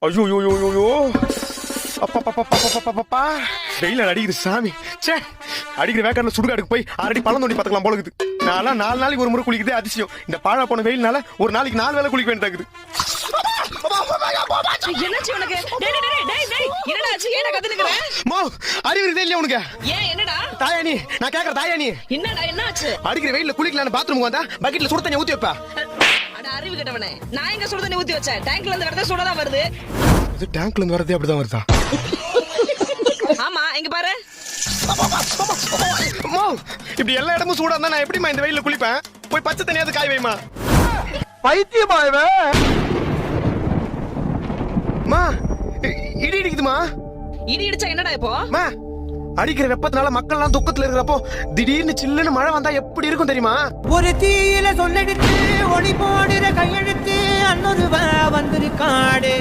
ஐயோ யோ யோ யோ யோ அப்பா வெயில அடிக்குது சாமி. சே, அடிக்கிற வேக்கான சுடுகாடுக்கு போய் ஆல்ரெடி பழம் தோண்டி பார்த்துக்கலாம் போல இருக்குது. நான்லாம் 4 நாளைக்கு ஒரு முறை குளிக்குது அதிசயம். இந்த பாழா போன வெயில்னால ஒரு நாளைக்கு 4 வேளை குளிக்க வேண்டியதாக்குது. என்னாச்சு உனக்கு? டேய் டேய் டேய் டேய் என்னடாச்சு? ஏன்டா கத்துனீங்கற? மோ, அறிவு இருக்கே இல்ல உனக்கு? ஏன் என்னடா? தாயானி, நான் கேக்குற தாயானி. என்னடா என்னாச்சு? அடிக்கிற வெயில்ல குளிக்கலாம்னு பாத்ரூமுக்கு வந்தா பக்கெட்ல சுடு தண்ணி ஊத்தி வைப்பா. அட அறிவு கெட்டவனே. நான் எங்க சுடு தண்ணி ஊத்தி வச்சேன்? டேங்க்ல இருந்து வரதே சுட தான் வருது. இது டேங்க்ல இருந்து வரதே அப்படிதான் வருதா? ஆமா, இங்க பாரு. மோ, இப்படி எல்லா இடமும் சூடா இருந்தா நான் எப்படிமா இந்த வெயில்ல குளிப்பேன்? போய் பச்சை தண்ணியாவது காய வைமா. பைத்தியமா இவன்? மா, இடி இடிக்குதுமா. இடி இடிச்சா என்னடா இப்போ? மா, அடிக்கிற வெப்பத்தினால மக்கள் எல்லாம் துக்கத்துல இருக்கிறப்போ திடீர்னு சில்லுன்னு மழை வந்தா எப்படி இருக்கும் தெரியுமா? ஒரு தீயில சொல்லெடுத்து ஒளி போடுற கையெழுத்து அன்னொருவ வந்திருக்காடு.